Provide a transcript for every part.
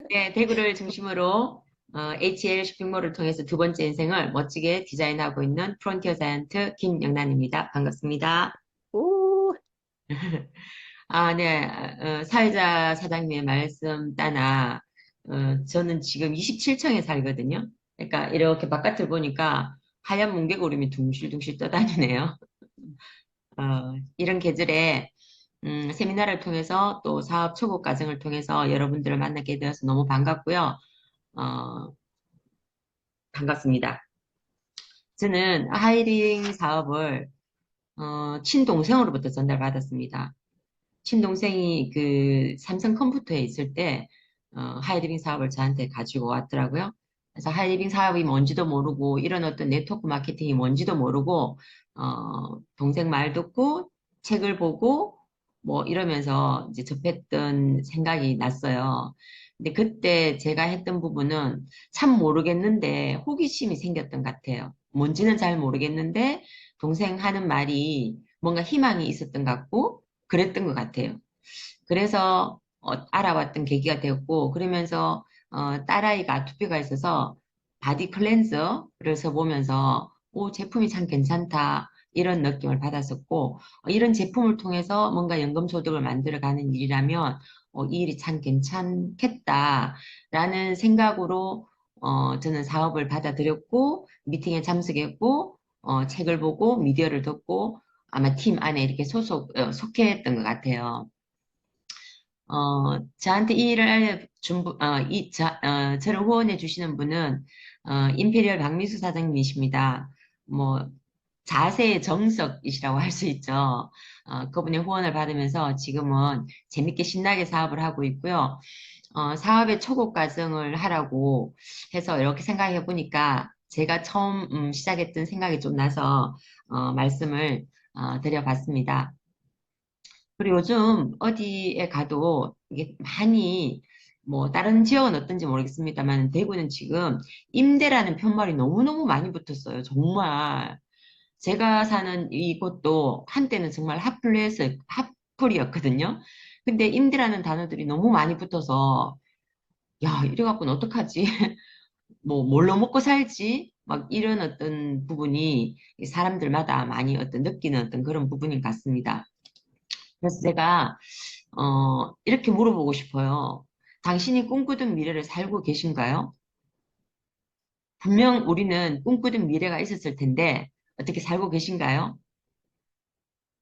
네, 대구를 중심으로 HL 쇼핑몰을 통해서 두 번째 인생을 멋지게 디자인하고 있는 프론티어 자이언트 김영란입니다. 반갑습니다. 오, 아, 네, 사회자 사장님의 말씀 따나 저는 지금 27층에 살거든요. 그러니까 이렇게 바깥을 보니까 하얀 뭉게구름이 둥실둥실 떠다니네요. 이런 계절에 세미나를 통해서 또 사업 초보 과정을 통해서 여러분들을 만나게 되어서 너무 반갑고요. 어, 반갑습니다. 저는 하이링 사업을 친동생으로부터 전달받았습니다. 친동생이 그 삼성 컴퓨터에 있을 때 하이리빙 사업을 저한테 가지고 왔더라고요. 그래서 하이리빙 사업이 뭔지도 모르고 이런 어떤 네트워크 마케팅이 뭔지도 모르고 동생 말 듣고 책을 보고 뭐 이러면서 이제 접했던 생각이 났어요. 근데 그때 제가 했던 부분은 참 모르겠는데 호기심이 생겼던 것 같아요. 뭔지는 잘 모르겠는데 동생 하는 말이 뭔가 희망이 있었던 것 같고 그랬던 것 같아요. 그래서 알아봤던 계기가 되었고 그러면서 딸아이가 아토피가 있어서 바디 클렌저를 써보면서 오 제품이 참 괜찮다 이런 느낌을 받았었고 이런 제품을 통해서 뭔가 연금소득을 만들어가는 일이라면 이 일이 참 괜찮겠다라는 생각으로 저는 사업을 받아들였고 미팅에 참석했고 책을 보고 미디어를 듣고 아마 팀 안에 이렇게 속했던 것 같아요. 저한테 이 일을 알려준 저를 후원해 주시는 분은, 임페리얼 박미수 사장님이십니다. 뭐, 자세의 정석이시라고 할 수 있죠. 그분의 후원을 받으면서 지금은 재밌게 신나게 사업을 하고 있고요. 사업의 초급 과정을 하라고 해서 이렇게 생각해 보니까 제가 처음 시작했던 생각이 좀 나서 말씀을 드려봤습니다. 그리고 요즘 어디에 가도 이게 많이 뭐 다른 지역은 어떤지 모르겠습니다만 대구는 지금 임대라는 편말이 너무너무 많이 붙었어요. 정말 제가 사는 이곳도 한때는 정말 핫플이었거든요. 근데 임대라는 단어들이 너무 많이 붙어서 야, 이래갖고는 어떡하지? 뭐 뭘로 먹고 살지? 막 이런 어떤 부분이 사람들마다 많이 어떤 느끼는 어떤 그런 부분인 것 같습니다. 그래서 제가 이렇게 물어보고 싶어요. 당신이 꿈꾸던 미래를 살고 계신가요? 분명 우리는 꿈꾸던 미래가 있었을 텐데, 어떻게 살고 계신가요?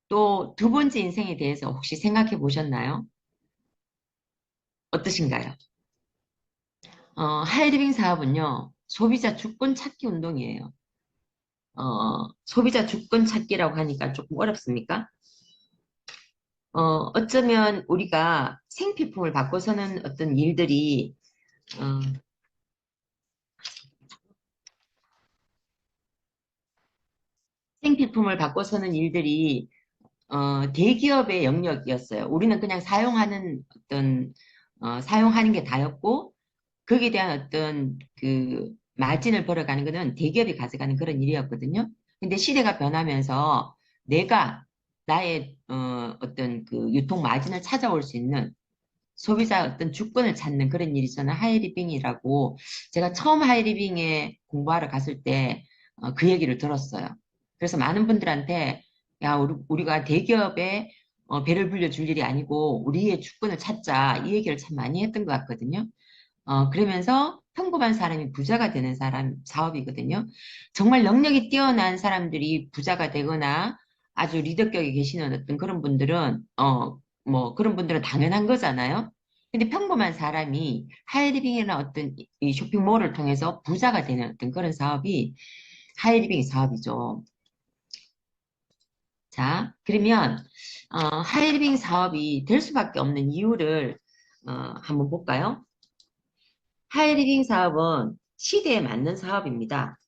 또 두 번째 인생에 대해서 혹시 생각해 보셨나요? 어떠신가요? 하이리빙 사업은요, 소비자 주권 찾기 운동이에요. 소비자 주권 찾기라고 하니까 조금 어렵습니까? 어쩌면 우리가 생필품을 바꿔서는 어떤 일들이, 어, 생필품을 바꿔서는 일들이 대기업의 영역이었어요. 우리는 그냥 사용하는 사용하는 게 다였고, 거기에 대한 어떤 그 마진을 벌어가는 거는 대기업이 가져가는 그런 일이었거든요. 근데 시대가 변하면서 내가 나의 어떤 그 유통 마진을 찾아올 수 있는 소비자 어떤 주권을 찾는 그런 일이 저는 하이리빙이라고 제가 처음 하이리빙에 공부하러 갔을 때 그 얘기를 들었어요. 그래서 많은 분들한테 야, 우리가 대기업에 배를 불려줄 일이 아니고 우리의 주권을 찾자 이 얘기를 참 많이 했던 것 같거든요. 그러면서 평범한 사람이 부자가 되는 사업이거든요. 정말 능력이 뛰어난 사람들이 부자가 되거나 아주 리더격에 계시는 어떤 그런 분들은, 뭐, 그런 분들은 당연한 거잖아요. 근데 평범한 사람이 하이리빙이나 어떤 이 쇼핑몰을 통해서 부자가 되는 어떤 그런 사업이 하이리빙 사업이죠. 자, 그러면, 하이리빙 사업이 될 수밖에 없는 이유를, 한번 볼까요? 하이리빙 사업은 시대에 맞는 사업입니다.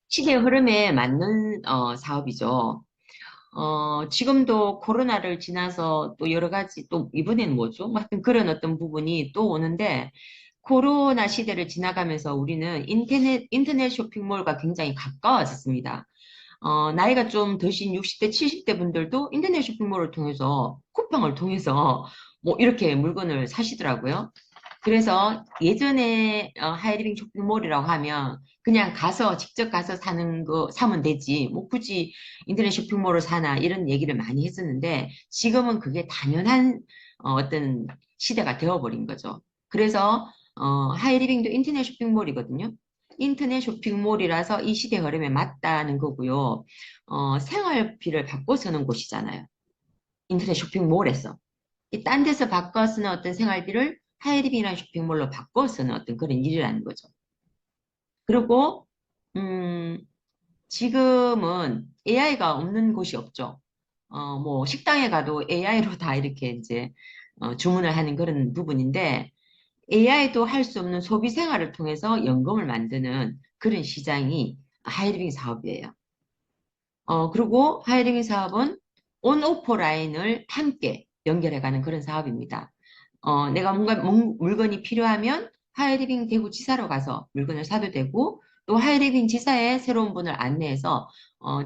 시대의 흐름에 맞는 사업이죠. 지금도 코로나를 지나서 또 여러 가지 또 이번엔 뭐죠? 뭐 하여튼 그런 어떤 부분이 또 오는데 코로나 시대를 지나가면서 우리는 인터넷 쇼핑몰과 굉장히 가까워졌습니다. 나이가 좀 드신 60대, 70대 분들도 인터넷 쇼핑몰을 통해서, 쿠팡을 통해서 뭐 이렇게 물건을 사시더라고요. 그래서 예전에 하이리빙 쇼핑몰이라고 하면 그냥 가서 직접 가서 사는 거 사면 되지. 뭐 굳이 인터넷 쇼핑몰을 사나 이런 얘기를 많이 했었는데 지금은 그게 당연한 어떤 시대가 되어버린 거죠. 그래서 하이리빙도 인터넷 쇼핑몰이거든요. 인터넷 쇼핑몰이라서 이 시대 흐름에 맞다는 거고요. 생활비를 바꿔 쓰는 곳이잖아요. 인터넷 쇼핑몰에서. 이 딴 데서 바꿔 쓰는 어떤 생활비를 하이리빙이라는 쇼핑몰로 바꿔 쓰는 어떤 그런 일이라는 거죠. 그리고, 음, 지금은 AI가 없는 곳이 없죠. 뭐, 식당에 가도 AI로 다 이렇게 이제, 주문을 하는 그런 부분인데, AI도 할 수 없는 소비 생활을 통해서 연금을 만드는 그런 시장이 하이리빙 사업이에요. 그리고 하이링 사업은 온오프 라인을 함께 연결해가는 그런 사업입니다. 내가 뭔가 물건이 필요하면 하이리빙 대구 지사로 가서 물건을 사도 되고 또 하이리빙 지사에 새로운 분을 안내해서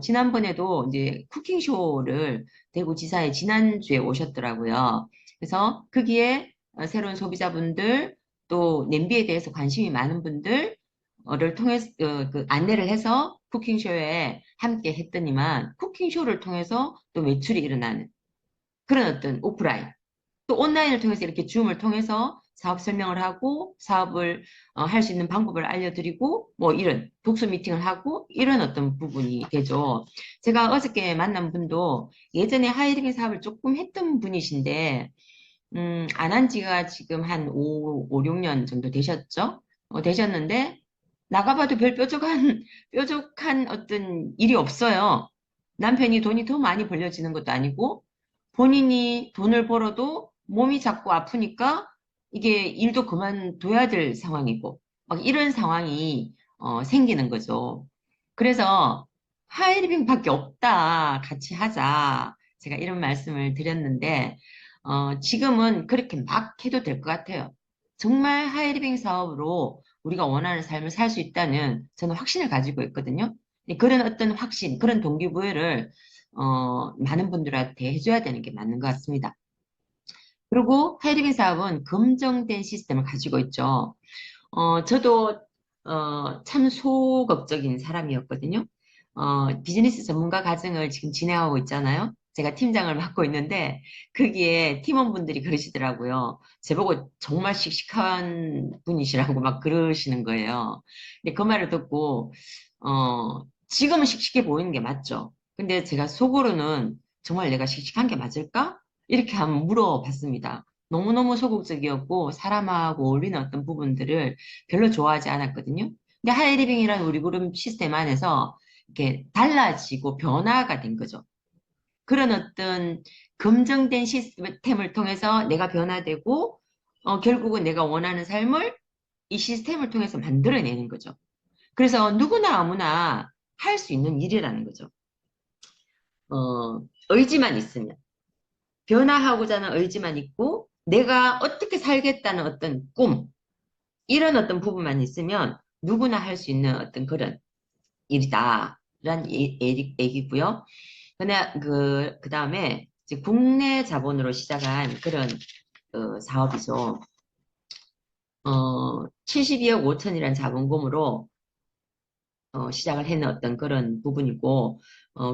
지난번에도 이제 쿠킹쇼를 대구 지사에 지난주에 오셨더라고요. 그래서 거기에 새로운 소비자분들 또 냄비에 대해서 관심이 많은 분들 를 통해서 그 안내를 해서 쿠킹쇼에 함께 했더니만 쿠킹쇼를 통해서 또 매출이 일어나는 그런 어떤 오프라인 또 온라인을 통해서 이렇게 줌을 통해서 사업 설명을 하고 사업을 할 수 있는 방법을 알려드리고 뭐 이런 독서 미팅을 하고 이런 어떤 부분이 되죠. 제가 어저께 만난 분도 예전에 하이링 사업을 조금 했던 분이신데 안 한 지가 지금 한 5, 6년 정도 되셨죠? 되셨는데, 나가봐도 별 뾰족한 어떤 일이 없어요. 남편이 돈이 더 많이 벌려지는 것도 아니고, 본인이 돈을 벌어도 몸이 자꾸 아프니까 이게 일도 그만둬야 될 상황이고, 막 이런 상황이 생기는 거죠. 그래서 하이리빙밖에 없다. 같이 하자. 제가 이런 말씀을 드렸는데, 지금은 그렇게 막 해도 될 것 같아요. 정말 하이리빙 사업으로 우리가 원하는 삶을 살 수 있다는 저는 확신을 가지고 있거든요. 근데 그런 어떤 확신, 그런 동기부여를 많은 분들한테 해줘야 되는 게 맞는 것 같습니다. 그리고 하이리빙 사업은 검증된 시스템을 가지고 있죠. 저도 참 소극적인 사람이었거든요. 비즈니스 전문가 과정을 지금 진행하고 있잖아요. 제가 팀장을 맡고 있는데 거기에 팀원분들이 그러시더라고요. 제보고 정말 씩씩한 분이시라고 막 그러시는 거예요. 근데 그 말을 듣고 지금은 씩씩해 보이는 게 맞죠. 근데 제가 속으로는 정말 내가 씩씩한 게 맞을까? 이렇게 한번 물어봤습니다. 너무너무 소극적이었고 사람하고 어울리는 어떤 부분들을 별로 좋아하지 않았거든요. 근데 하이리빙이라는 우리 그룹 시스템 안에서 이렇게 달라지고 변화가 된 거죠. 그런 어떤 검증된 시스템을 통해서 내가 변화되고 결국은 내가 원하는 삶을 이 시스템을 통해서 만들어내는 거죠. 그래서 누구나 아무나 할 수 있는 일이라는 거죠. 의지만 있으면. 변화하고자 하는 의지만 있고 내가 어떻게 살겠다는 어떤 꿈, 이런 어떤 부분만 있으면 누구나 할 수 있는 어떤 그런 일이다. 라는 얘기고요. 그 다음에 이제 국내 자본으로 시작한 그런 사업이죠. 72억 5천이라는 자본금으로 시작을 해는 어떤 그런 부분이고,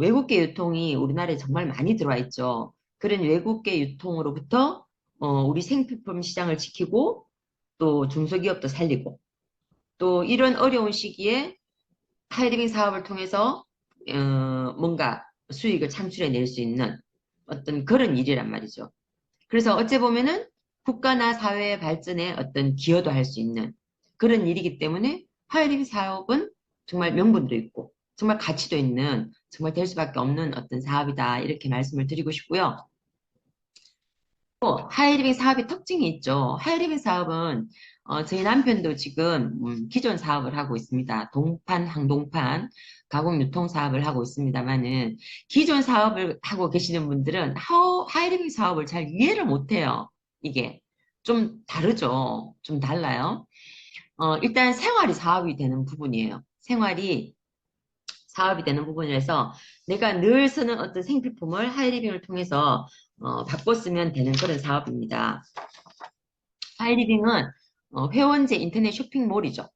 외국계 유통이 우리나라에 정말 많이 들어와 있죠. 그런 외국계 유통으로부터 우리 생필품 시장을 지키고 또 중소기업도 살리고 또 이런 어려운 시기에 하이리빙 사업을 통해서 뭔가 수익을 창출해 낼 수 있는 어떤 그런 일이란 말이죠. 그래서 어째 보면은 국가나 사회의 발전에 어떤 기여도 할 수 있는 그런 일이기 때문에 하이리빙 사업은 정말 명분도 있고 정말 가치도 있는 정말 될 수밖에 없는 어떤 사업이다 이렇게 말씀을 드리고 싶고요. 또 하이리빙 사업의 특징이 있죠. 하이리빙 사업은 저희 남편도 지금 기존 사업을 하고 있습니다. 동판, 항동판, 가공 유통 사업을 하고 있습니다만은 기존 사업을 하고 계시는 분들은 하이리빙 사업을 잘 이해를 못해요. 이게 좀 다르죠. 좀 달라요. 일단 생활이 사업이 되는 부분이에요. 사업이 되는 부분이라서 내가 늘 쓰는 어떤 생필품을 하이리빙을 통해서 바꿔 쓰면 되는 그런 사업입니다. 하이리빙은 회원제 인터넷 쇼핑몰이죠.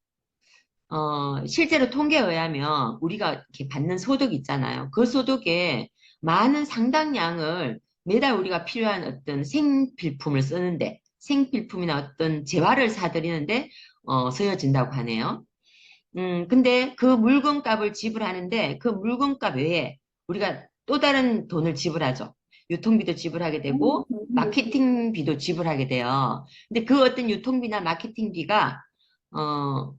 실제로 통계에 의하면 우리가 이렇게 받는 소득 있잖아요. 그 소득의 많은 상당량을 매달 우리가 필요한 어떤 생필품을 쓰는데, 생필품이나 어떤 재화를 사들이는데, 쓰여진다고 하네요. 근데 그 물건값을 지불하는데 그 물건값 외에 우리가 또 다른 돈을 지불하죠. 유통비도 지불하게 되고 마케팅비도 지불하게 돼요. 근데 그 어떤 유통비나 마케팅비가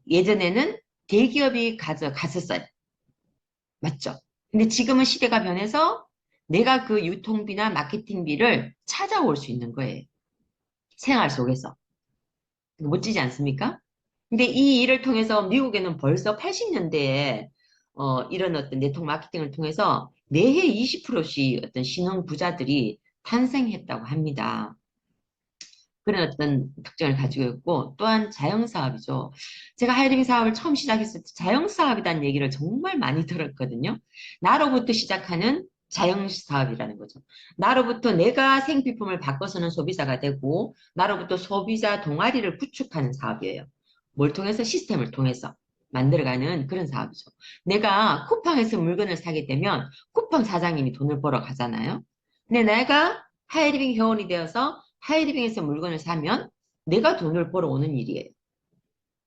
예전에는 대기업이 가졌어요. 맞죠? 근데 지금은 시대가 변해서 내가 그 유통비나 마케팅비를 찾아올 수 있는 거예요. 생활 속에서. 멋지지 않습니까? 근데 이 일을 통해서 미국에는 벌써 80년대에 이런 어떤 네트워크 마케팅을 통해서 매해 20%씩 어떤 신흥 부자들이 탄생했다고 합니다. 그런 어떤 특징을 가지고 있고 또한 자영사업이죠. 제가 하이링 사업을 처음 시작했을 때 자영사업이라는 얘기를 정말 많이 들었거든요. 나로부터 시작하는 자영사업이라는 거죠. 나로부터 내가 생필품을 바꿔서는 소비자가 되고 나로부터 소비자 동아리를 구축하는 사업이에요. 뭘 통해서? 시스템을 통해서 만들어가는 그런 사업이죠. 내가 쿠팡에서 물건을 사게 되면 쿠팡 사장님이 돈을 벌어 가잖아요. 근데 내가 하이리빙 회원이 되어서 하이리빙에서 물건을 사면 내가 돈을 벌어오는 일이에요.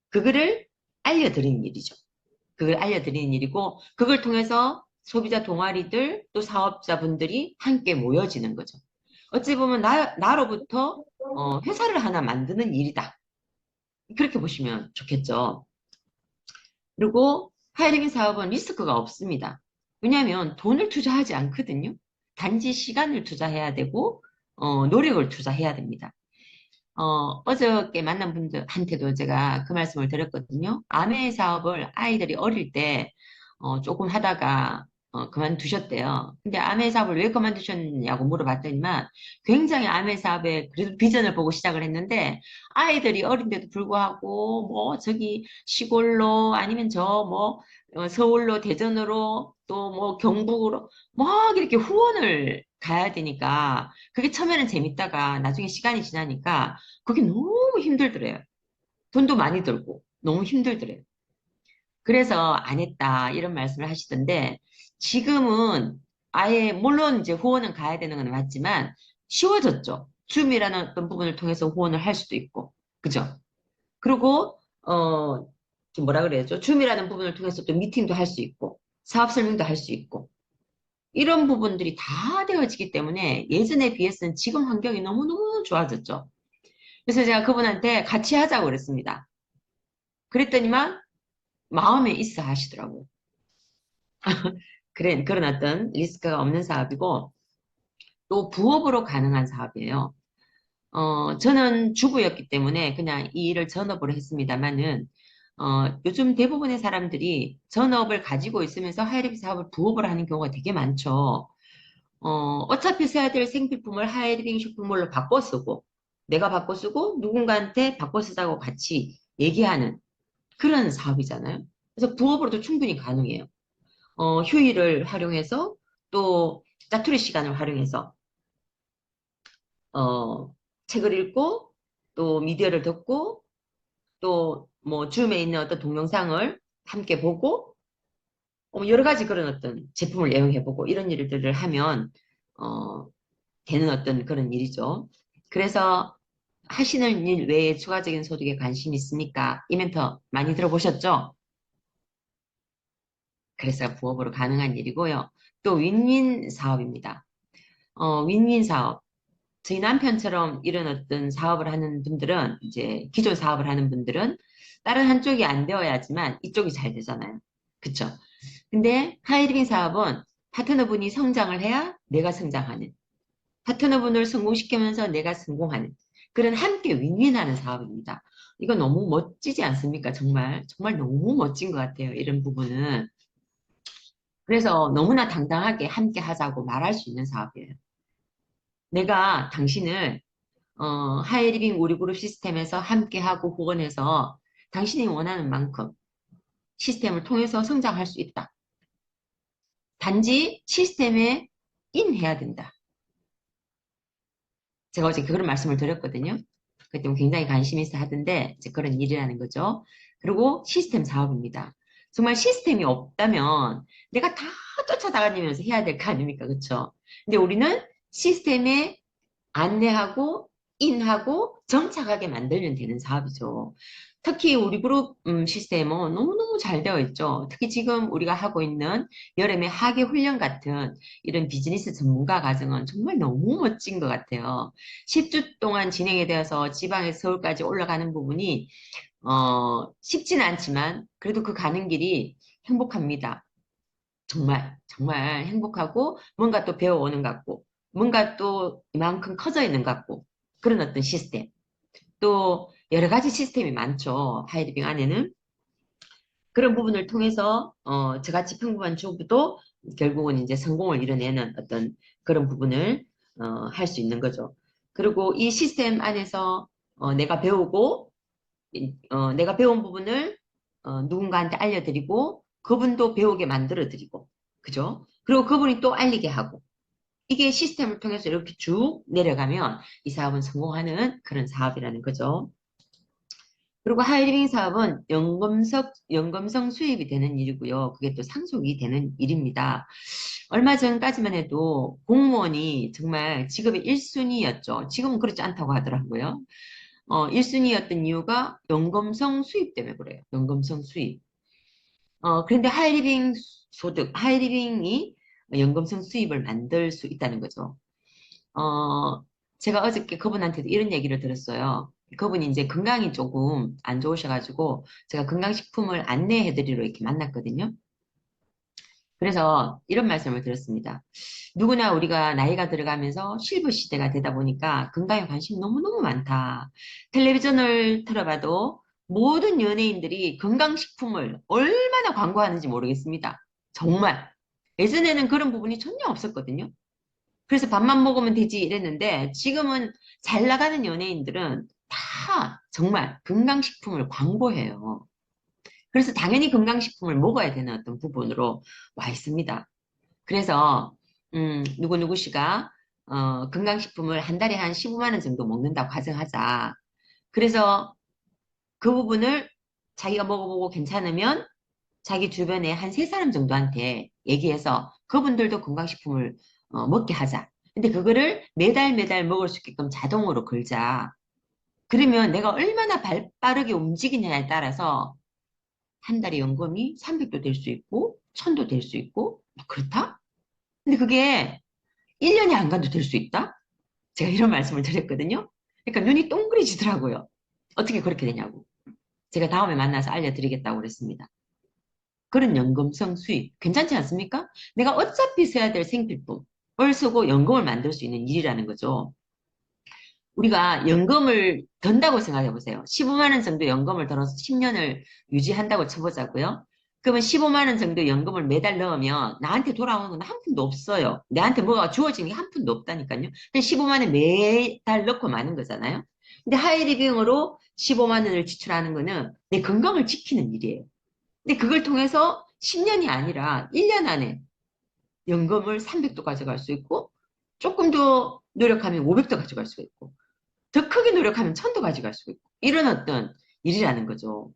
그거를 알려드리는 일이죠. 그걸 알려드리는 일이고 그걸 통해서 소비자 동아리들 또 사업자분들이 함께 모여지는 거죠. 어찌 보면 나로부터 회사를 하나 만드는 일이다. 그렇게 보시면 좋겠죠. 그리고 하이리빙 사업은 리스크가 없습니다. 왜냐하면 돈을 투자하지 않거든요. 단지 시간을 투자해야 되고 노력을 투자해야 됩니다. 어저께 만난 분들한테도 제가 그 말씀을 드렸거든요. 아메 사업을 아이들이 어릴 때, 조금 하다가, 그만두셨대요. 근데 아메 사업을 왜 그만두셨냐고 물어봤더니만 굉장히 아메 사업에 그래도 비전을 보고 시작을 했는데 아이들이 어린데도 불구하고 뭐 저기 시골로 아니면 저 뭐 서울로 대전으로 또 뭐 경북으로 막 이렇게 후원을 가야 되니까 그게 처음에는 재밌다가 나중에 시간이 지나니까 그게 너무 힘들더래요. 돈도 많이 들고 너무 힘들더래요. 그래서 안 했다 이런 말씀을 하시던데 지금은 아예 물론 이제 후원은 가야 되는 건 맞지만 쉬워졌죠. 줌이라는 어떤 부분을 통해서 후원을 할 수도 있고 그죠? 그리고 뭐라 그래야죠? 줌이라는 부분을 통해서 또 미팅도 할 수 있고 사업 설명도 할 수 있고 이런 부분들이 다 되어지기 때문에 예전에 비해서는 지금 환경이 너무너무 좋아졌죠. 그래서 제가 그분한테 같이 하자고 그랬습니다. 그랬더니만 마음에 있어 하시더라고요. 그런 어떤 리스크가 없는 사업이고 또 부업으로 가능한 사업이에요. 저는 주부였기 때문에 그냥 이 일을 전업으로 했습니다만은 요즘 대부분의 사람들이 전업을 가지고 있으면서 하이리빙 사업을 부업으로 하는 경우가 되게 많죠. 어차피 써야 될 생필품을 하이리빙 쇼핑몰로 바꿔 쓰고 내가 바꿔 쓰고 누군가한테 바꿔 쓰자고 같이 얘기하는 그런 사업이잖아요. 그래서 부업으로도 충분히 가능해요. 휴일을 활용해서 또 짜투리 시간을 활용해서 어, 책을 읽고 또 미디어를 듣고 또 뭐 줌에 있는 어떤 동영상을 함께 보고 여러 가지 그런 어떤 제품을 애용해보고 이런 일들을 하면 어, 되는 어떤 그런 일이죠. 그래서 하시는 일 외에 추가적인 소득에 관심 있습니까? 이 멘트 많이 들어보셨죠? 그래서 부업으로 가능한 일이고요. 또 윈윈 사업입니다. 윈윈 사업. 저희 남편처럼 이런 어떤 사업을 하는 분들은, 이제 기존 사업을 하는 분들은 다른 한쪽이 안 되어야지만 이쪽이 잘 되잖아요. 그쵸? 근데 하이리빙 사업은 파트너분이 성장을 해야 내가 성장하는, 파트너분을 성공시키면서 내가 성공하는 그런 함께 윈윈하는 사업입니다. 이거 너무 멋지지 않습니까? 정말, 정말 너무 멋진 것 같아요. 이런 부분은. 그래서 너무나 당당하게 함께 하자고 말할 수 있는 사업이에요. 내가 당신을 하이리빙 우리 그룹 시스템에서 함께하고 후원해서 당신이 원하는 만큼 시스템을 통해서 성장할 수 있다. 단지 시스템에 인해야 된다. 제가 어제 그런 말씀을 드렸거든요. 그때 굉장히 관심 있어 하던데 이제 그런 일이라는 거죠. 그리고 시스템 사업입니다. 정말 시스템이 없다면 내가 다 쫓아다니면서 해야 될 거 아닙니까? 그렇죠? 근데 우리는 시스템에 안내하고 인하고 정착하게 만들면 되는 사업이죠. 특히 우리 그룹 시스템은 너무너무 잘 되어 있죠. 특히 지금 우리가 하고 있는 여름의 학예 훈련 같은 이런 비즈니스 전문가 과정은 정말 너무 멋진 것 같아요. 10주 동안 진행이 되어서 지방에서 서울까지 올라가는 부분이 쉽지는 않지만 그래도 그 가는 길이 행복합니다. 정말, 정말 행복하고 뭔가 또 배워오는 것 같고 뭔가 또 이만큼 커져 있는 것 같고 그런 어떤 시스템. 또 여러 가지 시스템이 많죠. 하이디빙 안에는. 그런 부분을 통해서 저같이 평범한 주부도 결국은 이제 성공을 이뤄내는 어떤 그런 부분을 할 수 있는 거죠. 그리고 이 시스템 안에서 내가 배우고 내가 배운 부분을 누군가한테 알려드리고 그분도 배우게 만들어드리고 그죠? 그리고 그분이 또 알리게 하고 이게 시스템을 통해서 이렇게 쭉 내려가면 이 사업은 성공하는 그런 사업이라는 거죠. 그리고 하이리빙 사업은 연금성 수입이 되는 일이고요. 그게 또 상속이 되는 일입니다. 얼마 전까지만 해도 공무원이 정말 직업의 1순위였죠. 지금은 그렇지 않다고 하더라고요. 1순위였던 이유가 연금성 수입 때문에 그래요. 연금성 수입. 그런데 하이리빙 하이리빙이 연금성 수입을 만들 수 있다는 거죠. 어, 제가 어저께 그분한테도 이런 얘기를 들었어요. 그분이 이제 건강이 조금 안 좋으셔가지고 제가 건강식품을 안내해드리러 이렇게 만났거든요. 그래서 이런 말씀을 드렸습니다. 누구나 우리가 나이가 들어가면서 실버 시대가 되다 보니까 건강에 관심이 너무너무 많다. 텔레비전을 틀어봐도 모든 연예인들이 건강식품을 얼마나 광고하는지 모르겠습니다. 정말. 예전에는 그런 부분이 전혀 없었거든요. 그래서 밥만 먹으면 되지 이랬는데 지금은 잘 나가는 연예인들은 다 정말 건강식품을 광고해요. 그래서 당연히 건강식품을 먹어야 되는 어떤 부분으로 와 있습니다. 그래서 누구누구 씨가 건강식품을 한 달에 한 15만 원 정도 먹는다고 가정하자. 그래서 그 부분을 자기가 먹어보고 괜찮으면 자기 주변에 한 세 사람 정도한테 얘기해서 그분들도 건강식품을 먹게 하자. 근데 그거를 매달 매달 먹을 수 있게끔 자동으로 걸자. 그러면 내가 얼마나 빠르게 움직이냐에 따라서 한 달에 연금이 300도 될 수 있고 1000도 될 수 있고 뭐 그렇다? 근데 그게 1년이 안 가도 될 수 있다? 제가 이런 말씀을 드렸거든요. 그러니까 눈이 동그래지더라고요. 어떻게 그렇게 되냐고. 제가 다음에 만나서 알려드리겠다고 그랬습니다. 그런 연금성 수입 괜찮지 않습니까? 내가 어차피 써야 될 생필품을 쓰고 연금을 만들 수 있는 일이라는 거죠. 우리가 연금을 든다고 생각해 보세요. 15만 원 정도 연금을 들어서 10년을 유지한다고 쳐보자고요. 그러면 15만 원 정도 연금을 매달 넣으면 나한테 돌아오는 건 한 푼도 없어요. 내한테 뭐가 주어지는 게 한 푼도 없다니까요. 근데 15만 원 매달 넣고 마는 거잖아요. 근데 하이리빙으로 15만 원을 지출하는 거는 내 건강을 지키는 일이에요. 근데 그걸 통해서 10년이 아니라 1년 안에 연금을 300도 가져갈 수 있고 조금 더 노력하면 500도 가져갈 수가 있고 더 크게 노력하면 1000도 가져갈 수가 있고 이런 어떤 일이라는 거죠.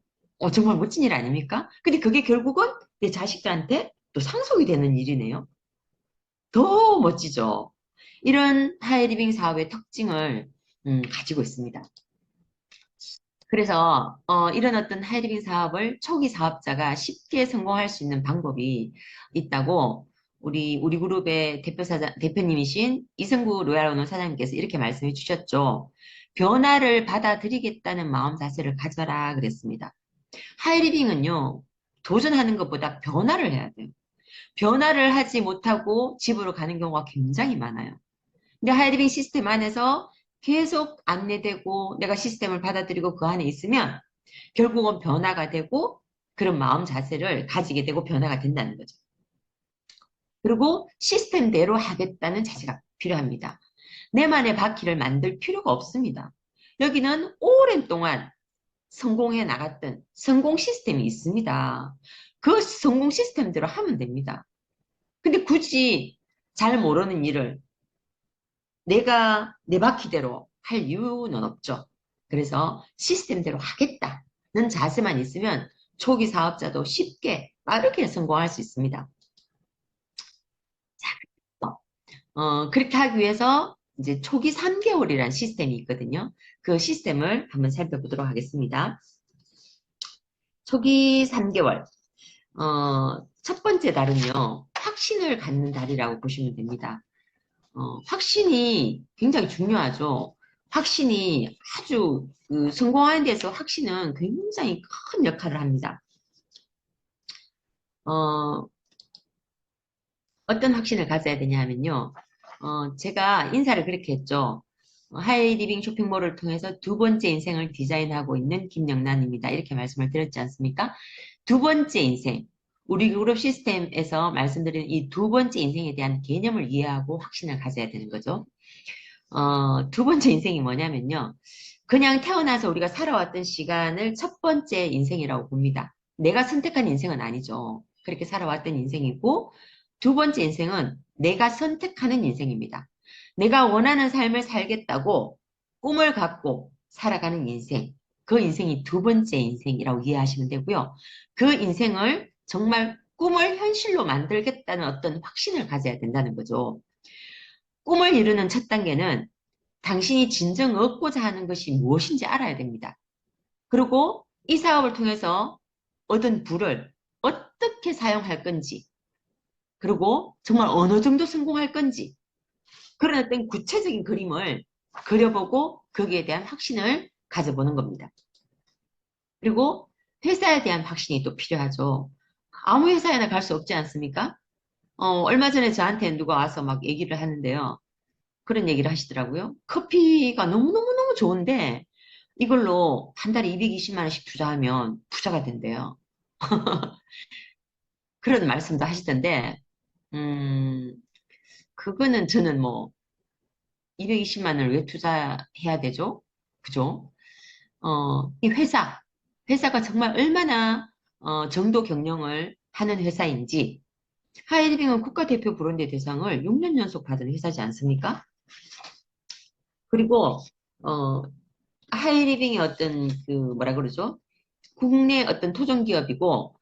정말 멋진 일 아닙니까? 근데 그게 결국은 내 자식들한테 또 상속이 되는 일이네요. 더 멋지죠. 이런 하이리빙 사업의 특징을 가지고 있습니다. 그래서 이런 어떤 하이리빙 사업을 초기 사업자가 쉽게 성공할 수 있는 방법이 있다고 우리 그룹의 대표님이신 이승구 로얄오너 사장님께서 이렇게 말씀해 주셨죠. 변화를 받아들이겠다는 마음 자세를 가져라 그랬습니다. 하이리빙은요, 도전하는 것보다 변화를 해야 돼요. 변화를 하지 못하고 집으로 가는 경우가 굉장히 많아요. 근데 하이리빙 시스템 안에서 계속 안내되고 내가 시스템을 받아들이고 그 안에 있으면 결국은 변화가 되고 그런 마음 자세를 가지게 되고 변화가 된다는 거죠. 그리고 시스템대로 하겠다는 자세가 필요합니다. 내만의 바퀴를 만들 필요가 없습니다. 여기는 오랜 동안 성공해 나갔던 성공 시스템이 있습니다. 그 성공 시스템대로 하면 됩니다. 근데 굳이 잘 모르는 일을 내가 내 바퀴대로 할 이유는 없죠. 그래서 시스템대로 하겠다는 자세만 있으면 초기 사업자도 쉽게 빠르게 성공할 수 있습니다. 그렇게 하기 위해서 이제 초기 3개월이라는 시스템이 있거든요. 그 시스템을 한번 살펴보도록 하겠습니다. 초기 3개월. 첫 번째 달은요, 확신을 갖는 달이라고 보시면 됩니다. 확신이 굉장히 중요하죠. 확신이 아주 성공하는 데서 확신은 굉장히 큰 역할을 합니다. 어, 어떤 확신을 가져야 되냐 하면요. 제가 인사를 그렇게 했죠. 하이리빙 쇼핑몰을 통해서 두 번째 인생을 디자인하고 있는 김영란입니다. 이렇게 말씀을 드렸지 않습니까? 두 번째 인생. 우리 그룹 시스템에서 말씀드린 이 두 번째 인생에 대한 개념을 이해하고 확신을 가져야 되는 거죠. 두 번째 인생이 뭐냐면요. 그냥 태어나서 우리가 살아왔던 시간을 첫 번째 인생이라고 봅니다. 내가 선택한 인생은 아니죠. 그렇게 살아왔던 인생이고, 두 번째 인생은 내가 선택하는 인생입니다. 내가 원하는 삶을 살겠다고 꿈을 갖고 살아가는 인생. 그 인생이 두 번째 인생이라고 이해하시면 되고요. 그 인생을 정말 꿈을 현실로 만들겠다는 어떤 확신을 가져야 된다는 거죠. 꿈을 이루는 첫 단계는 당신이 진정 얻고자 하는 것이 무엇인지 알아야 됩니다. 그리고 이 사업을 통해서 얻은 부를 어떻게 사용할 건지, 그리고 정말 어느 정도 성공할 건지, 그런 어떤 구체적인 그림을 그려보고 거기에 대한 확신을 가져보는 겁니다. 그리고 회사에 대한 확신이 또 필요하죠. 아무 회사에나 갈 수 없지 않습니까? 얼마 전에 저한테 누가 와서 막 얘기를 하는데요. 그런 얘기를 하시더라고요. 커피가 너무너무너무 좋은데 이걸로 한 달에 220만 원씩 투자하면 부자가 된대요. 그런 말씀도 하시던데, 음, 그거는 저는 뭐 220만 원을 왜 투자해야 되죠? 그죠? 이 회사가 정말 얼마나 정도 경영을 하는 회사인지, 하이리빙은 국가대표 브랜드 대상을 6년 연속 받은 회사지 않습니까? 그리고 어, 하이리빙의 어떤 그 뭐라 그러죠? 국내 어떤 토종 기업이고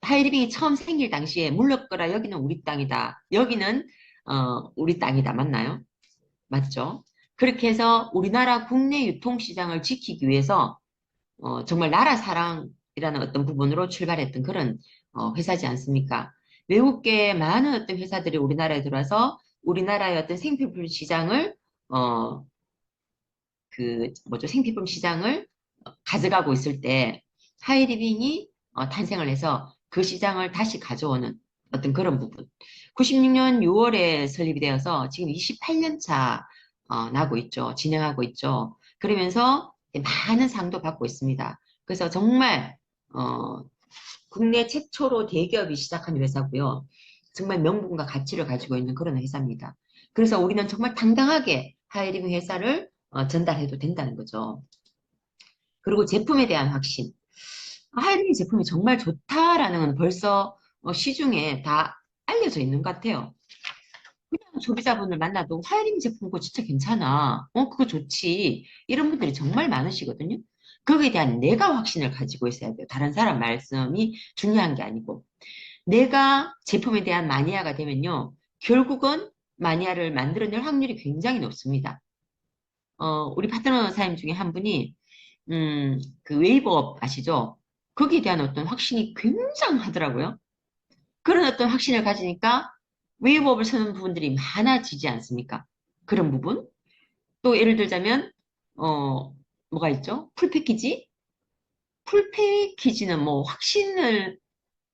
하이리빙이 처음 생길 당시에 물러거라 여기는 우리 땅이다. 여기는 우리 땅이다. 맞나요? 맞죠? 그렇게 해서 우리나라 국내 유통시장을 지키기 위해서 정말 나라 사랑이라는 어떤 부분으로 출발했던 그런 회사지 않습니까? 외국계 많은 어떤 회사들이 우리나라에 들어와서 우리나라의 어떤 생필품 시장을 어, 그 뭐죠? 생필품 시장을 가져가고 있을 때 하이리빙이 탄생을 해서 그 시장을 다시 가져오는 어떤 그런 부분. 96년 6월에 설립이 되어서 지금 28년 차 나고 있죠. 진행하고 있죠. 그러면서 많은 상도 받고 있습니다. 그래서 정말 국내 최초로 대기업이 시작한 회사고요. 정말 명분과 가치를 가지고 있는 그런 회사입니다. 그래서 우리는 정말 당당하게 하이리빙 회사를 전달해도 된다는 거죠. 그리고 제품에 대한 확신. 하이리빙 제품이 정말 좋다라는 건 벌써 시중에 다 알려져 있는 것 같아요. 그냥 소비자분을 만나도 하이리빙 제품 그거 진짜 괜찮아. 그거 좋지. 이런 분들이 정말 많으시거든요. 거기에 대한 내가 확신을 가지고 있어야 돼요. 다른 사람 말씀이 중요한 게 아니고. 내가 제품에 대한 마니아가 되면요. 결국은 마니아를 만들어낼 확률이 굉장히 높습니다. 우리 파트너 사님 중에 한 분이 그 웨이브업 아시죠? 거기에 대한 어떤 확신이 굉장하더라고요. 그런 어떤 확신을 가지니까 웨이브업을 쓰는 부분들이 많아지지 않습니까? 그런 부분. 또 예를 들자면, 뭐가 있죠? 풀패키지? 풀패키지는 뭐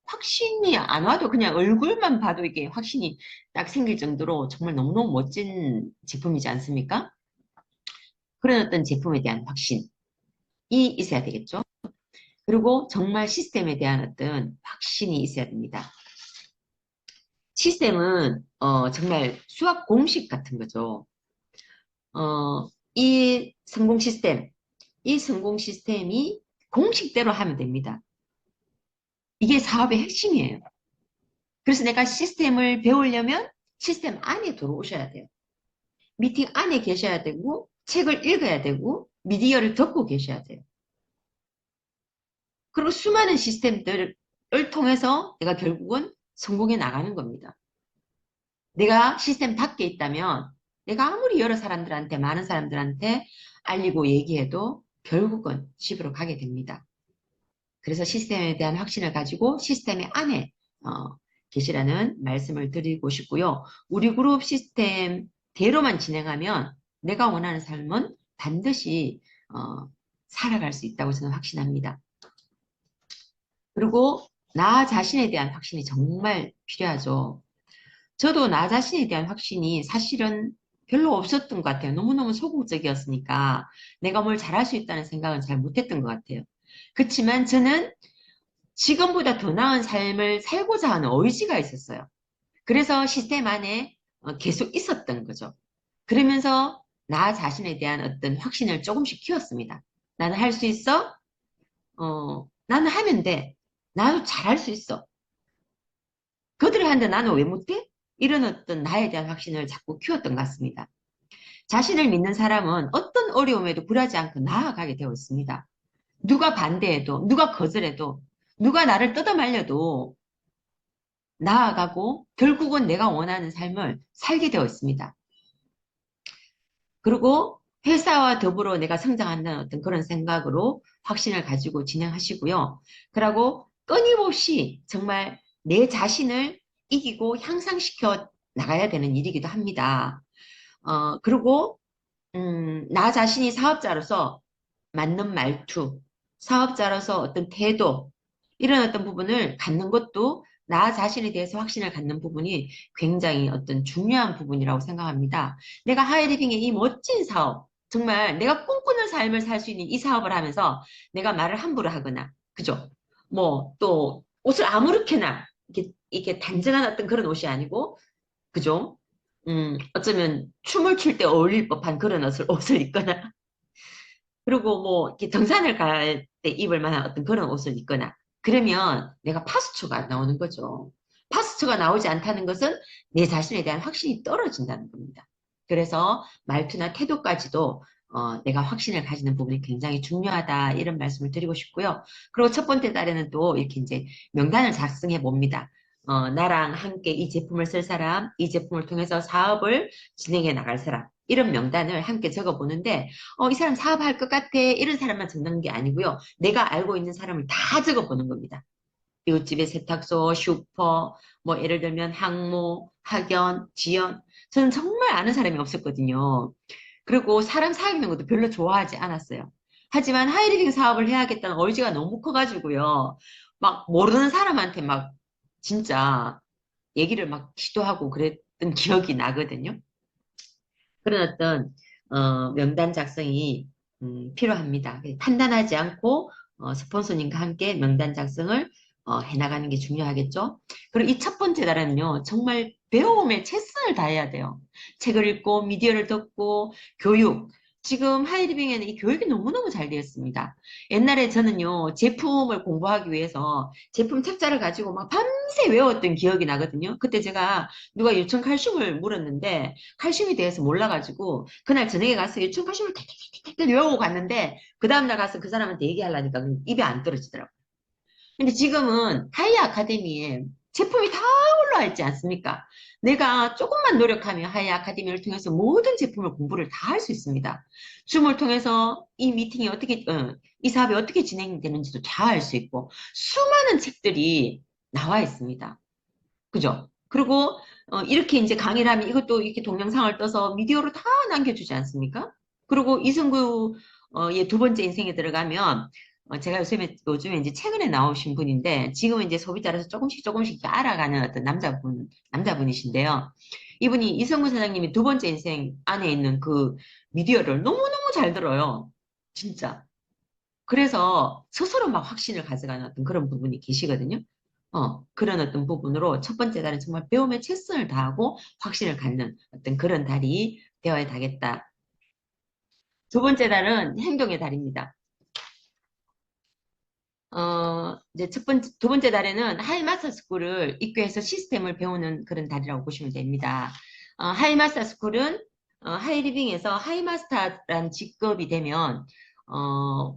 확신이 안 와도 그냥 얼굴만 봐도 이게 확신이 딱 생길 정도로 정말 너무너무 멋진 제품이지 않습니까? 그런 어떤 제품에 대한 확신이 있어야 되겠죠? 그리고 정말 시스템에 대한 어떤 확신이 있어야 됩니다. 시스템은 정말 수학 공식 같은 거죠. 이 성공 시스템, 이 성공 시스템이 공식대로 하면 됩니다. 이게 사업의 핵심이에요. 그래서 내가 시스템을 배우려면 시스템 안에 들어오셔야 돼요. 미팅 안에 계셔야 되고, 책을 읽어야 되고, 미디어를 듣고 계셔야 돼요. 그리고 수많은 시스템들을 통해서 내가 결국은 성공해 나가는 겁니다. 내가 시스템 밖에 있다면 내가 아무리 여러 사람들한테, 많은 사람들한테 알리고 얘기해도 결국은 집으로 가게 됩니다. 그래서 시스템에 대한 확신을 가지고 시스템의 안에 계시라는 말씀을 드리고 싶고요. 우리 그룹 시스템대로만 진행하면 내가 원하는 삶은 반드시 살아갈 수 있다고 저는 확신합니다. 그리고 나 자신에 대한 확신이 정말 필요하죠. 저도 나 자신에 대한 확신이 사실은 별로 없었던 것 같아요. 너무너무 소극적이었으니까 내가 뭘 잘할 수 있다는 생각은 잘 못했던 것 같아요. 그렇지만 저는 지금보다 더 나은 삶을 살고자 하는 의지가 있었어요. 그래서 시스템 안에 계속 있었던 거죠. 그러면서 나 자신에 대한 어떤 확신을 조금씩 키웠습니다. 나는 할 수 있어? 나는 하면 돼. 나도 잘할 수 있어. 그들이 하는데 나는 왜 못해? 이런 어떤 나에 대한 확신을 자꾸 키웠던 것 같습니다. 자신을 믿는 사람은 어떤 어려움에도 굴하지 않고 나아가게 되어 있습니다. 누가 반대해도, 누가 거절해도, 누가 나를 뜯어말려도 나아가고 결국은 내가 원하는 삶을 살게 되어 있습니다. 그리고 회사와 더불어 내가 성장한다는 어떤 그런 생각으로 확신을 가지고 진행하시고요. 그리고 끊임없이 정말 내 자신을 이기고 향상시켜 나가야 되는 일이기도 합니다. 그리고 나 자신이 사업자로서 맞는 말투, 사업자로서 어떤 태도, 이런 어떤 부분을 갖는 것도 나 자신에 대해서 확신을 갖는 부분이 굉장히 어떤 중요한 부분이라고 생각합니다. 내가 하이리빙의 이 멋진 사업, 정말 내가 꿈꾸는 삶을 살 수 있는 이 사업을 하면서 내가 말을 함부로 하거나, 그죠? 뭐, 또, 옷을 아무렇게나, 이렇게 단정한 어떤 그런 옷이 아니고, 그죠? 어쩌면 춤을 출 때 어울릴 법한 그런 옷을 입거나, 그리고 뭐, 이렇게 등산을 갈 때 입을 만한 어떤 그런 옷을 입거나, 그러면 내가 파스초가 나오는 거죠. 파스초가 나오지 않다는 것은 내 자신에 대한 확신이 떨어진다는 겁니다. 그래서 말투나 태도까지도 내가 확신을 가지는 부분이 굉장히 중요하다, 이런 말씀을 드리고 싶고요. 그리고 첫 번째 달에는 또 이렇게 이제 명단을 작성해 봅니다. 나랑 함께 이 제품을 쓸 사람, 이 제품을 통해서 사업을 진행해 나갈 사람, 이런 명단을 함께 적어보는데, 이 사람 사업할 것 같아, 이런 사람만 적는 게 아니고요. 내가 알고 있는 사람을 다 적어보는 겁니다. 이웃집의 세탁소, 슈퍼, 뭐 예를 들면 항모, 학연, 지연. 저는 정말 아는 사람이 없었거든요. 그리고 사람 사귀는 것도 별로 좋아하지 않았어요. 하지만 하이리빙 사업을 해야겠다는 의지가 너무 커가지고요. 막 모르는 사람한테 막 진짜 얘기를 막 시도하고 그랬던 기억이 나거든요. 그런 어떤 명단 작성이 필요합니다. 판단하지 않고 스폰서님과 함께 명단 작성을 해나가는 게 중요하겠죠. 그리고 이 첫 번째 달은요, 정말 배움에 최선을 다해야 돼요. 책을 읽고 미디어를 듣고 교육. 지금 하이리빙에는 이 교육이 너무너무 잘 되어 있습니다. 옛날에 저는요, 제품을 공부하기 위해서 제품 책자를 가지고 막 밤새 외웠던 기억이 나거든요. 그때 제가 누가 요청 칼슘을 물었는데 칼슘에 대해서 몰라가지고 그날 저녁에 가서 요청 칼슘을 탁탁탁탁 외우고 갔는데 그 다음날 가서 그 사람한테 얘기하려니까 입에 안 떨어지더라고요. 근데 지금은 하이 아카데미에 제품이 다 올라와 있지 않습니까? 내가 조금만 노력하면 하이 아카데미를 통해서 모든 제품을 공부를 다 할 수 있습니다. 줌을 통해서 이 미팅이 어떻게, 이 사업이 어떻게 진행되는지도 다 알 수 있고 수많은 책들이 나와 있습니다. 그죠? 그리고 이렇게 이제 강의를 하면 이것도 이렇게 동영상을 떠서 미디어로 다 남겨주지 않습니까? 그리고 이승구 의 두 번째 인생에 들어가면 제가 요즘에 이제 최근에 나오신 분인데 지금은 이제 소비자로서 조금씩 조금씩 이렇게 알아가는 어떤 남자분이신데요. 이분이 이승구 사장님이 두 번째 인생 안에 있는 그 미디어를 너무너무 잘 들어요. 진짜. 그래서 스스로 막 확신을 가져가는 어떤 그런 부분이 계시거든요. 그런 어떤 부분으로 첫 번째 달은 정말 배움에 최선을 다하고 확신을 갖는 어떤 그런 달이 되어야 되겠다. 두 번째 달은 행동의 달입니다. 이제 두 번째 달에는 하이마스터 스쿨을 입교해서 시스템을 배우는 그런 달이라고 보시면 됩니다. 하이마스터 스쿨은 하이리빙에서 하이마스터라는 직급이 되면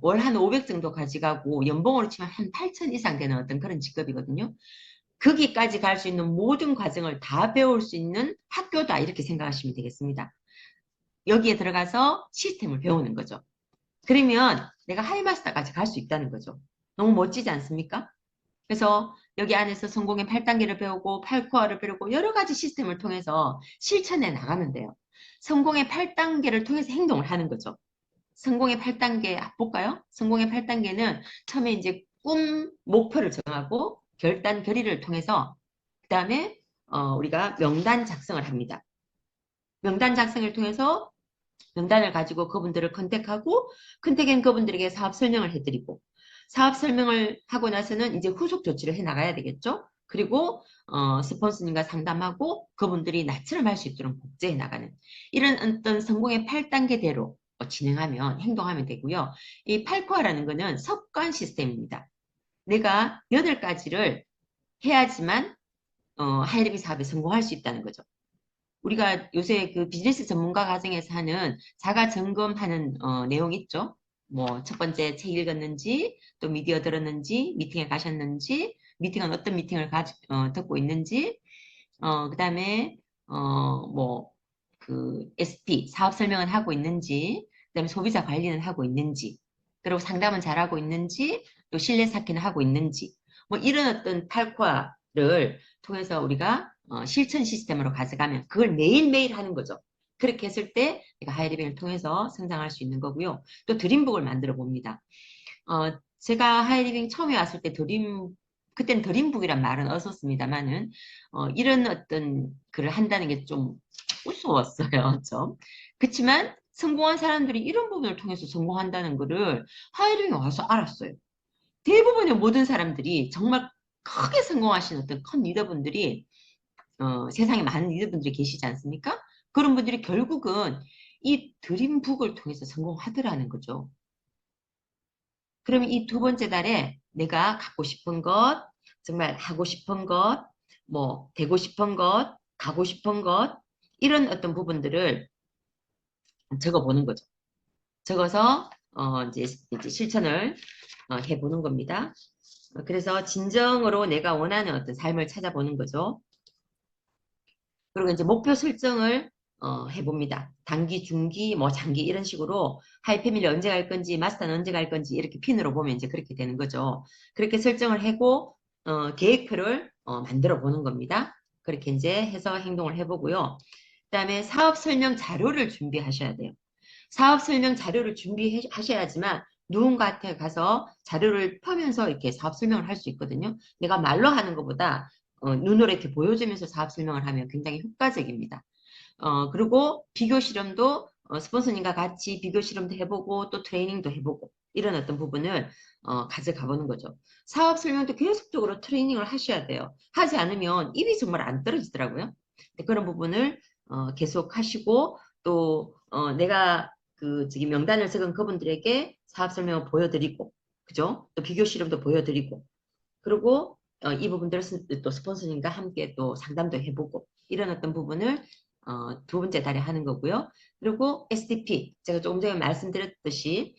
월 한 500 정도 가져가고 연봉으로 치면 한 8천 이상 되는 어떤 그런 직급이거든요. 거기까지 갈 수 있는 모든 과정을 다 배울 수 있는 학교다 이렇게 생각하시면 되겠습니다. 여기에 들어가서 시스템을 배우는 거죠. 그러면 내가 하이마스터까지 갈 수 있다는 거죠. 너무 멋지지 않습니까? 그래서 여기 안에서 성공의 8단계를 배우고 8코어를 배우고 여러 가지 시스템을 통해서 실천해 나가면 돼요. 성공의 8단계를 통해서 행동을 하는 거죠. 성공의 8단계 볼까요? 성공의 8단계는 처음에 이제 목표를 정하고 결단, 결의를 통해서 그 다음에 우리가 명단 작성을 합니다. 명단 작성을 통해서 명단을 가지고 그분들을 컨택한 그분들에게 사업 설명을 해드리고 사업 설명을 하고 나서는 이제 후속 조치를 해 나가야 되겠죠. 그리고 스폰서님과 상담하고 그분들이 나처럼 할 수 있도록 복제해 나가는 이런 어떤 성공의 8단계대로 진행하면 행동하면 되고요. 이 8코어라는 거는 습관 시스템입니다. 내가 8가지를 해야지만 하이리비 사업에 성공할 수 있다는 거죠. 우리가 요새 그 비즈니스 전문가 과정에서 하는 자가 점검하는 내용 있죠. 뭐 첫 번째 책 읽었는지, 또 미디어 들었는지, 미팅에 가셨는지, 미팅은 어떤 미팅을 듣고 있는지, 그다음에 뭐 그 SP 사업 설명을 하고 있는지, 그다음에 소비자 관리는 하고 있는지, 그리고 상담은 잘하고 있는지, 또 신뢰 쌓기는 하고 있는지, 뭐 이런 어떤 팔과를 통해서 우리가 실천 시스템으로 가져가면 그걸 매일매일 하는 거죠. 그렇게 했을 때 내가 하이리빙을 통해서 성장할 수 있는 거고요. 또 드림북을 만들어 봅니다. 제가 하이리빙 처음에 왔을 때 그때는 드림북이란 말은 없었습니다만은, 이런 어떤 글을 한다는 게 좀 무서웠어요, 좀. 그렇지만 성공한 사람들이 이런 부분을 통해서 성공한다는 거를 하이리빙에 와서 알았어요. 대부분의 모든 사람들이 정말 크게 성공하신 어떤 큰 리더분들이, 세상에 많은 리더분들이 계시지 않습니까? 그런 분들이 결국은 이 드림북을 통해서 성공하더라는 거죠. 그러면 이 두 번째 달에 내가 갖고 싶은 것, 정말 하고 싶은 것, 뭐 되고 싶은 것, 가고 싶은 것 이런 어떤 부분들을 적어보는 거죠. 적어서 이제 실천을 해보는 겁니다. 그래서 진정으로 내가 원하는 어떤 삶을 찾아보는 거죠. 그리고 이제 목표 설정을 해봅니다. 단기, 중기, 뭐 장기 이런 식으로 하이패밀리 언제 갈 건지, 마스터는 언제 갈 건지 이렇게 핀으로 보면 이제 그렇게 되는 거죠. 그렇게 설정을 하고 계획표를 만들어 보는 겁니다. 그렇게 이제 해서 행동을 해보고요. 그다음에 사업 설명 자료를 준비하셔야 돼요. 사업 설명 자료를 준비하셔야지만 누군가한테 가서 자료를 펴면서 이렇게 사업 설명을 할 수 있거든요. 내가 말로 하는 것보다 눈으로 이렇게 보여주면서 사업 설명을 하면 굉장히 효과적입니다. 그리고 비교 실험도 스폰서님과 같이 비교 실험도 해보고 또 트레이닝도 해보고 이런 어떤 부분을 가져가 보는 거죠. 사업 설명도 계속적으로 트레이닝을 하셔야 돼요. 하지 않으면 입이 정말 안 떨어지더라고요. 그런 부분을 계속 하시고 또 내가 그 저기 명단을 적은 그분들에게 사업 설명을 보여드리고 그죠? 또 비교 실험도 보여드리고 그리고 이 부분들을 또 스폰서님과 함께 또 상담도 해보고 이런 어떤 부분을 두 번째 달에 하는 거고요. 그리고 SDP 제가 조금 전에 말씀드렸듯이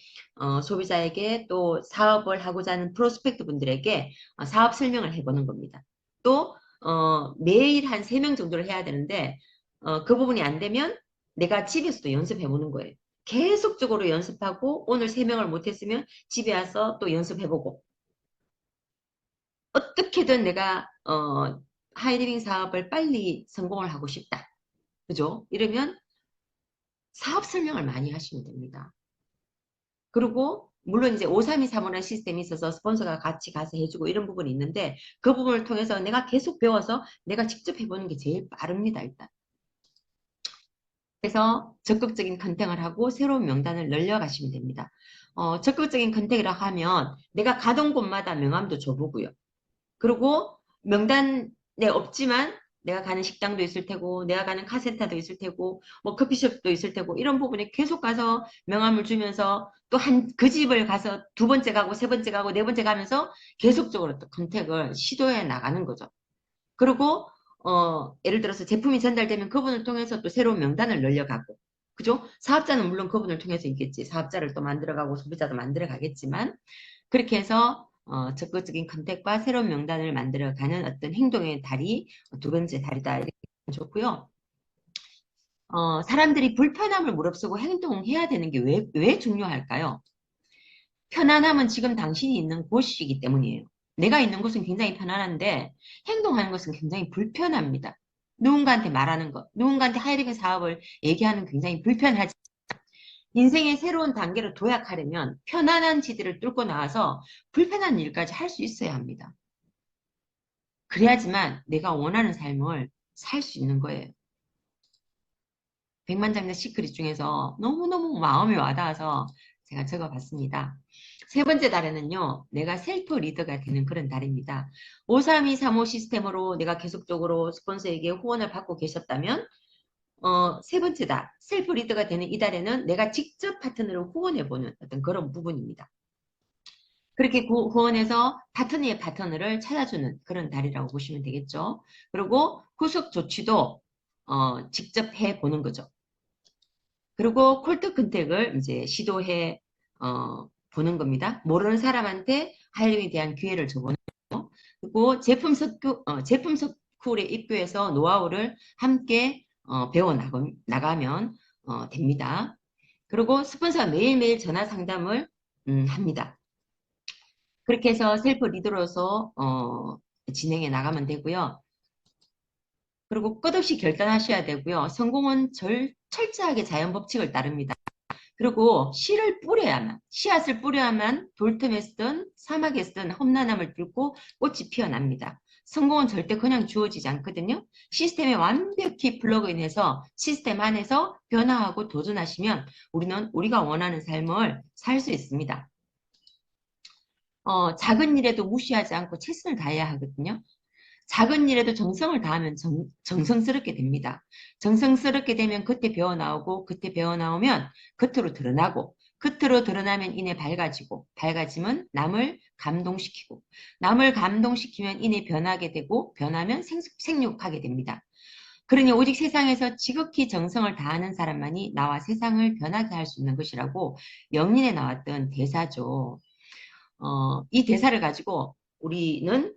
소비자에게 또 사업을 하고자 하는 프로스펙트 분들에게 사업 설명을 해보는 겁니다. 또 매일 한 3명 정도를 해야 되는데 그 부분이 안 되면 내가 집에서도 연습해보는 거예요. 계속적으로 연습하고 오늘 3명을 못했으면 집에 와서 또 연습해보고 어떻게든 내가 하이리빙 사업을 빨리 성공을 하고 싶다. 그죠? 이러면 사업 설명을 많이 하시면 됩니다. 그리고 물론 이제 5323이라는 시스템이 있어서 스폰서가 같이 가서 해주고 이런 부분이 있는데 그 부분을 통해서 내가 계속 배워서 내가 직접 해보는 게 제일 빠릅니다, 일단. 그래서 적극적인 컨택을 하고 새로운 명단을 늘려가시면 됩니다. 적극적인 컨택이라 하면 내가 가던 곳마다 명함도 줘보고요. 그리고 명단에 없지만 내가 가는 식당도 있을 테고, 내가 가는 카센터도 있을 테고, 뭐 커피숍도 있을 테고, 이런 부분에 계속 가서 명함을 주면서 또 그 집을 가서 두 번째 가고, 세 번째 가고, 네 번째 가면서 계속적으로 또 컨택을 시도해 나가는 거죠. 그리고, 예를 들어서 제품이 전달되면 그분을 통해서 또 새로운 명단을 늘려가고, 그죠? 사업자는 물론 그분을 통해서 있겠지. 사업자를 또 만들어가고, 소비자도 만들어가겠지만, 그렇게 해서 적극적인 컨택과 새로운 명단을 만들어가는 어떤 행동의 다리, 두 번째 다리다 이렇게 좋고요. 사람들이 불편함을 무릅쓰고 행동해야 되는 게 왜 중요할까요? 편안함은 지금 당신이 있는 곳이기 때문이에요. 내가 있는 곳은 굉장히 편안한데 행동하는 것은 굉장히 불편합니다. 누군가한테 말하는 것, 누군가한테 하이리빙 사업을 얘기하는 굉장히 불편하지. 인생의 새로운 단계로 도약하려면 편안한 지대를 뚫고 나와서 불편한 일까지 할 수 있어야 합니다. 그래야지만 내가 원하는 삶을 살 수 있는 거예요. 백만장자 시크릿 중에서 너무너무 마음이 와닿아서 제가 적어봤습니다. 세 번째 달에는요, 내가 셀프 리더가 되는 그런 달입니다. 53235 시스템으로 내가 계속적으로 스폰서에게 후원을 받고 계셨다면, 세 번째 달, 셀프 리더가 되는 이 달에는 내가 직접 파트너를 후원해보는 어떤 그런 부분입니다. 그렇게 후원해서 파트너의 파트너를 찾아주는 그런 달이라고 보시면 되겠죠. 그리고 후속 조치도 직접 해보는 거죠. 그리고 콜드 컨택을 이제 시도해 보는 겁니다. 모르는 사람한테 하이링에 대한 기회를 줘보는 거죠. 그리고 제품 스쿨에 입교해서 노하우를 함께 배워 나가면 됩니다. 그리고 스폰서와 매일매일 전화 상담을 합니다. 그렇게 해서 셀프 리더로서 진행해 나가면 되고요. 그리고 끝없이 결단하셔야 되고요. 성공은 철저하게 자연 법칙을 따릅니다. 그리고 씨앗을 뿌려야만 돌틈에 쓰든 사막에 쓰든 험난함을 뚫고 꽃이 피어납니다. 성공은 절대 그냥 주어지지 않거든요. 시스템에 완벽히 플러그인해서 시스템 안에서 변화하고 도전하시면 우리는 우리가 원하는 삶을 살 수 있습니다. 작은 일에도 무시하지 않고 최선을 다해야 하거든요. 작은 일에도 정성을 다하면 정성스럽게 됩니다. 정성스럽게 되면 겉에 배어 나오고, 겉에 배어 나오면 겉으로 드러나고, 겉으로 드러나면 이내 밝아지고, 밝아지면 남을 감동시키고, 남을 감동시키면 이내 변하게 되고, 변하면 생육하게 됩니다. 그러니 오직 세상에서 지극히 정성을 다하는 사람만이 나와 세상을 변하게 할 수 있는 것이라고 명린에 나왔던 대사죠. 이 대사를 가지고 우리는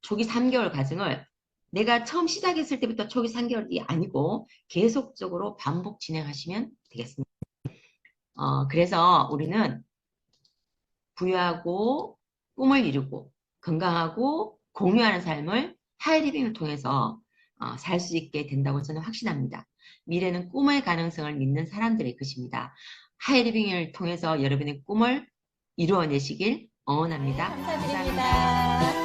초기 3개월 과정을 내가 처음 시작했을 때부터 초기 3개월이 아니고 계속적으로 반복 진행하시면 되겠습니다. 그래서 우리는 부유하고 꿈을 이루고 건강하고 공유하는 삶을 하이리빙을 통해서 살 수 있게 된다고 저는 확신합니다. 미래는 꿈의 가능성을 믿는 사람들의 것입니다. 하이리빙을 통해서 여러분의 꿈을 이루어내시길 네, 응원합니다. 감사합니다. 감사드립니다.